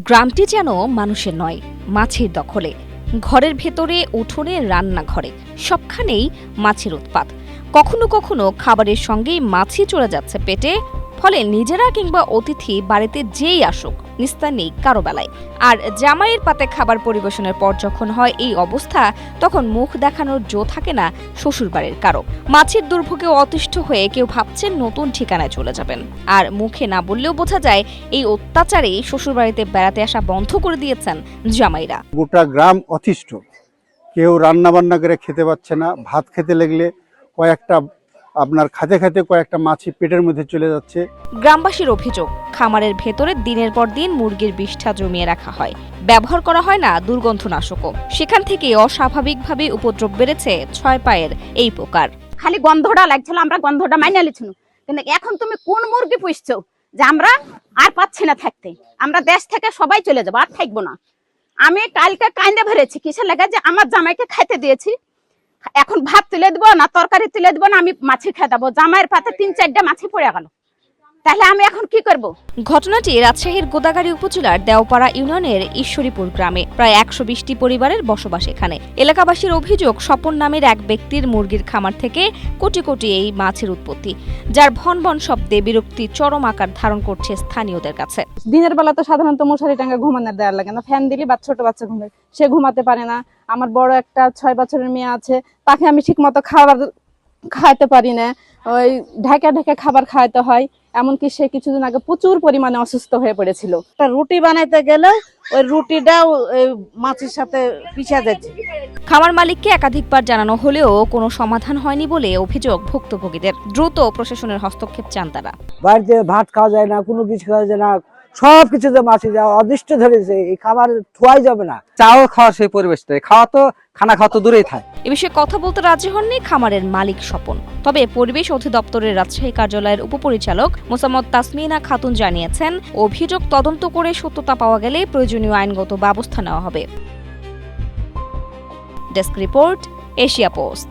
গ্রামটি যেন মানুষের নয়, মাছের দখলে। ঘরের ভেতরে, উঠোনে, রান্নাঘরে সবখানেই মাছের উৎপাত। কখনো কখনো খাবারের সঙ্গেই মাছই চলে যাচ্ছে পেটে, ফলে নিজেরা কিংবা অতিথি বাড়িতে যেই আসুক নিস্তার নেই কারো বেলায়। আর জামাইয়ের পাতে খাবার পরিবেশনের পর যখন হয় এই অবস্থা, তখন মুখ দেখানোর জো থাকে না শ্বশুরবাড়ির কারো। মাছের দুর্ভোগে অতিষ্ঠ হয়ে কেউ ভাবছেন নতুন ঠিকানায় চলে যাবেন, আর মুখে না বললেও বোঝা যায় এই অত্যাচারে শ্বশুরবাড়িতে বেড়াতে আসা বন্ধ করে দিয়েছেন জামাইরা। গোটা গ্রাম অতিষ্ঠ, কেউ রান্না বান্না করে খেতে পাচ্ছে না। ভাত খেতে লাগলে কয়েকটা খাতে খাতে কয়েকটা মাছি পেটের মধ্যে চলে যাচ্ছে। গ্রামবাসীর অভিযোগ, খামারের ভেতরে দিনের পর দিন মুরগির বিষ্ঠা জমিয়ে রাখা হয়, ব্যবহার করা হয় না দুর্গন্ধনাশকও। সেখান থেকে অস্বাভাবিকভাবে উপদ্রব বেড়েছে 6 পায়ের এই প্রকার। খালি গন্ধটা লাগছিল, আমরা গন্ধটা মাইনে লিছিল, কিন্তু এখন তুমি কোন মুরগি পুষছো যে আমরা আর পাচ্ছি না থাকতে, আমরা দেশ থেকে সবাই চলে যাবো, আর থাকবো না। আমি কালকে কান্দে ভরেছি কিসের লেগে, যে আমার জামাইকে খাইতে দিয়েছি, এখন ভাত তুলে দেবো না তরকারি তুলে দেবো না আমি মাছি খেয়ে দেবো। জামাইয়ের পাতে 3-4টা মাছি পড়ে গেল, তাহলে আমি এখন কি করব? ঘটনাটি রাজশাহীর গোদাগাড়ী উপজেলার দেওপাড়া ইউনিয়নের ঈশ্বরীপুর গ্রামে। প্রায় 120টি পরিবারের বসবাস এখানে। এলাকাবাসীর অভিযোগ, স্বপন নামের এক ব্যক্তির মুরগির খামার থেকে কোটি কোটি এই মাছের উৎপত্তি, যার ভনভন শব্দে বিরক্তি চরম আকার ধারণ করছে স্থানীয়দের কাছে। দিনের বেলা তো সাধারণত মশারি টাঙ্গা ঘুমানোর দেওয়ার লাগে না, ফ্যান দিলে ছোট বাচ্চা ঘুমায়, সে ঘুমাতে পারে না। আমার বড় একটা 6 বছরের মেয়ে আছে, তাকে আমি ঠিক মতো খাবার খাইতে পারি না, ওই ঢাকা ঢাকা খাবার খাওয়াতে হয়। এমনকি সে কিছুদিন আগে প্রচুর পরিমাণে অসুস্থ হয়ে পড়েছিল। রুটি বানাইতে গেলে ওই রুটিটাও মাছের সাথে পিছা যাচ্ছে। খামার মালিককে একাধিকবার জানানো হলেও কোনো সমাধান হয়নি বলে অভিযোগ ভুক্তভোগীদের। দ্রুত প্রশাসনের হস্তক্ষেপ চান তারা। বাড়িতে ভাত খাওয়া যায় না, কোনো কিছু খাওয়া যায় না, সব কিছুতে মাছি যাওয়া অদৃষ্ট ধরেছে, এই খাবার থোয়াই যাবে না। চাও খাওয়া সেই পরিবেশটা, খানা খাওয়া তো দূরেই থাকে। এ বিষয়ে কথা বলতে রাজি হননি খামারের মালিক স্বপন। তবে পরিবেশ অধিদপ্তরের রাজশাহী কার্যালয়ের উপপরিচালক মোসাম্মদ তাসমিনা খাতুন জানিয়েছেন, অভিযোগ তদন্ত করে সত্যতা পাওয়া গেলে প্রয়োজনীয় আইনগত ব্যবস্থা নেওয়া হবে। Desk report, Asia post.